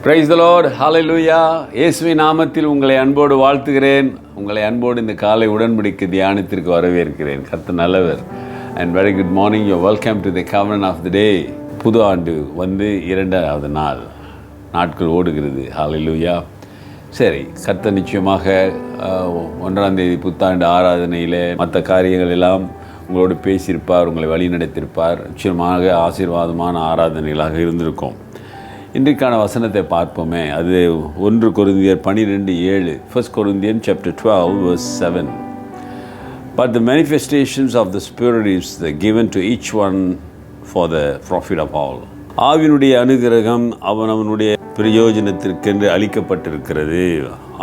Praise the Lord, ஹல்லேலூயா. இயேசுவின் நாமத்தில் உங்களை அன்போடு வாழ்த்துகிறேன். உங்களை அன்போடு இந்த காலை உடன்படிக்கை தியானத்திற்கு வரவேற்கிறேன். கர்த்தர் நல்லவர். And very good morning. You welcome to the governance of the day. புது ஆண்டு வந்து 2வது நாட்கள் ஓடுகிறது. ஹல்லேலூயா. சரி, கர்த்தர் நிச்சயமாக 1ஆம் தேதி புத்தாண்டு ஆராதனையில் மற்ற காரியங்கள் எல்லாம் உங்களோடு பேசியிருப்பார், உங்களை வழி நடத்தியிருப்பார். நிச்சயமாக ஆசீர்வாதமான ஆராதனைகளாக இருந்திருக்கும். இன்றைக்கான வசனத்தை பார்ப்போமே. அது 1 கொரிந்தியர் 12:7. 1 Corinthians chapter 12 verse 7. But the manifestations of the Spirit is given to each one for the profit of all. ஆவியினுடைய அனுகிரகம் அவனவனுடைய பிரயோஜனத்திற்கென்று அளிக்கப்பட்டிருக்கிறது.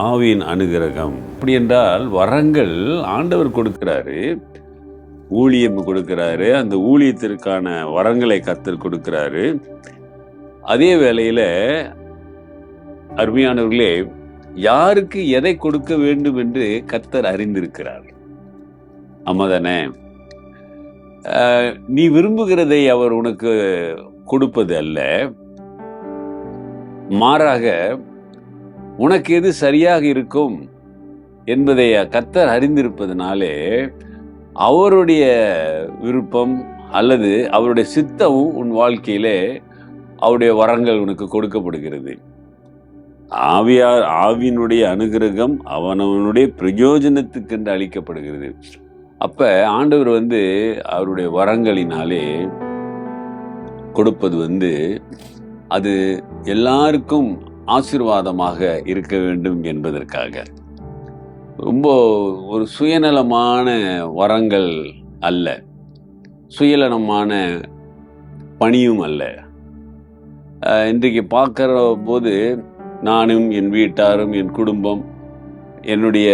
ஆவியின் அனுகிரகம் அப்படி என்றால் வரங்கள் ஆண்டவர் கொடுக்கிறாரு, ஊழியம் கொடுக்கிறாரு. அந்த ஊழியத்திற்கான வரங்களை கர்த்தர் கொடுக்கிறாரு. அதே வேளையில் அருமையானவர்களே, யாருக்கு எதை கொடுக்க வேண்டும் என்று கர்த்தர் அறிந்திருக்கிறார். ஆமாதானே? நீ விரும்புகிறதை அவர் உனக்கு கொடுப்பது அல்ல, மாறாக உனக்கு எது சரியாக இருக்கும் என்பதை கர்த்தர் அறிந்திருப்பதனாலே அவருடைய விருப்பம் அல்லது அவருடைய சித்தமும் உன் வாழ்க்கையிலே அவருடைய வரங்கள் உனக்கு கொடுக்கப்படுகிறது. ஆவியினுடைய அனுகிரகம் அவனவனுடைய பிரயோஜனத்துக்கென்று அளிக்கப்படுகிறது. அப்ப ஆண்டவர் அவருடைய வரங்களினாலே கொடுப்பது அது எல்லாருக்கும் ஆசீர்வாதமாக இருக்க வேண்டும் என்பதற்காக. ரொம்ப ஒரு சுயநலமான வரங்கள் அல்ல, சுயநலமான பணியும் அல்ல. இன்றைக்கு பார்க்குற போது நானும் என் வீட்டாரும் என் குடும்பம் என்னுடைய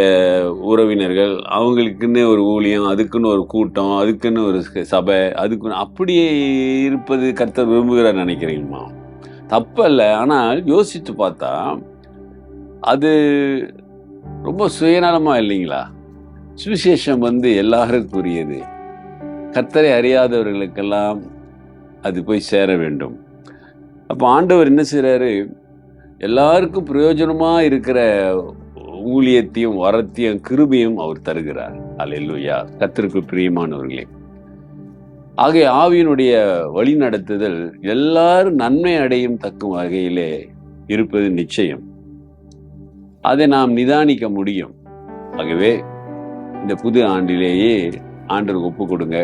உறவினர்கள் அவங்களுக்குன்னு ஒரு ஊழியம், அதுக்குன்னு ஒரு கூட்டம், அதுக்குன்னு ஒரு சபை, அதுக்குன்னு அப்படியே இருப்பது கர்த்தர் விரும்புகிறார் நினைக்கிறீங்கம்மா? தப்பல்ல. ஆனால் யோசித்து பார்த்தா அது ரொம்ப சுயநலமாக இல்லைங்களா? சுவிசேஷம் எல்லாருக்குரியது. கர்த்தரை அறியாதவர்களுக்கெல்லாம் அது போய் சேர வேண்டும். அப்போ ஆண்டவர் என்ன செய்கிறாரு? எல்லாருக்கும் பிரயோஜனமாக இருக்கிற ஊழியத்தையும் வரத்தையும் கிருபையும் அவர் தருகிறார். அல்லேலூயா. கர்த்தருக்கு பிரியமானவர்களே, ஆகிய ஆவியினுடைய வழி நடத்துதல் எல்லாரும் நன்மை அடையும் தக்கும் வகையிலே இருப்பது நிச்சயம். அதை நாம் நிதானிக்க முடியும். ஆகவே இந்த புது ஆண்டிலேயே ஆண்டவருக்கு ஒப்பு கொடுங்க.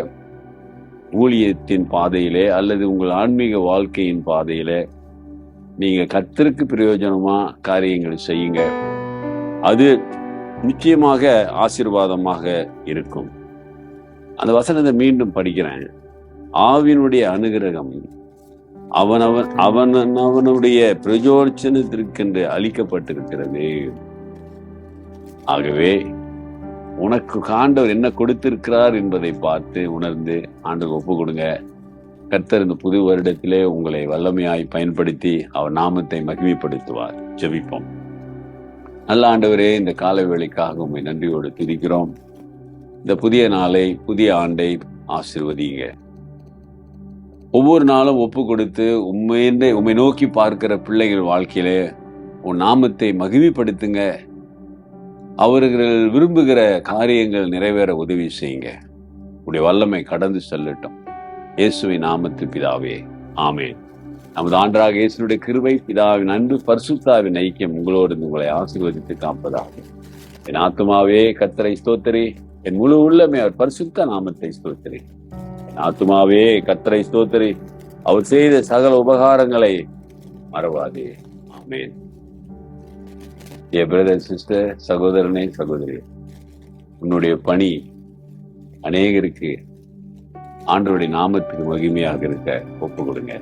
ஊழியத்தின் பாதையிலே அல்லது உங்கள் ஆன்மீக வாழ்க்கையின் பாதையிலே நீங்கள் கர்த்தருக்கு பிரயோஜனமா காரியங்கள் செய்யுங்க. அது நிச்சயமாக ஆசீர்வாதமாக இருக்கும். அந்த வசனத்தை மீண்டும் படிக்கிறேன். ஆவியினுடைய அனுகிரகம் அவனுடைய பிரயோஜனத்திற்கென்று அளிக்கப்பட்டிருக்கிறது. ஆகவே உனக்கு ஆண்டவர் என்ன கொடுத்திருக்கிறார் என்பதை பார்த்து உணர்ந்து ஆண்டவர் ஒப்பு கொடுங்க. கர்த்தர் இந்த புது வருடத்திலே உங்களை வல்லமையாய் பயன்படுத்தி அவர் நாமத்தை மகிமைப்படுத்துவார். ஜெபிப்போம். நல்ல ஆண்டவரே, இந்த காலை வேளைக்காக உம்மை நன்றியோடு துதிக்கிறோம். இந்த புதிய நாளை, புதிய ஆண்டை ஆசீர்வதிங்க. ஒவ்வொரு நாளும் ஒப்பு கொடுத்து உம்மை நோக்கி பார்க்கிற பிள்ளைகள் வாழ்க்கையிலே உன் நாமத்தை மகிமைப்படுத்துங்க. அவர்கள் விரும்புகிற காரியங்கள் நிறைவேற உதவி செய்யுங்க. உடைய வல்லமை கடந்து செல்லட்டும். இயேசுவின் நாமத்தில் பிதாவே, ஆமேன். நமது ஆண்டவராகிய இயேசுவுடைய கிருபை, பிதாவின் அன்பு, பரிசுத்தாவின் ஐக்கியம் உங்களோடு உங்களை ஆசீர்வதித்து காப்பதாகும். என் ஆத்துமாவே கர்த்தரை ஸ்தோத்திரி, என் முழு உள்ளமே அவர் பரிசுத்த நாமத்தை ஸ்தோத்திரி. என் ஆத்துமாவே கர்த்தரை ஸ்தோத்திரி, அவர் செய்த சகல உபகாரங்களை மறவாதே. ஆமேன். பிரதர், சிஸ்டர், சகோதரனே, சகோதரி, உன்னுடைய பணி அநேகருக்கு ஆண்டவருடைய நாமத்துக்கு மகிமையாக இருக்க ஒப்பு கொடுங்க.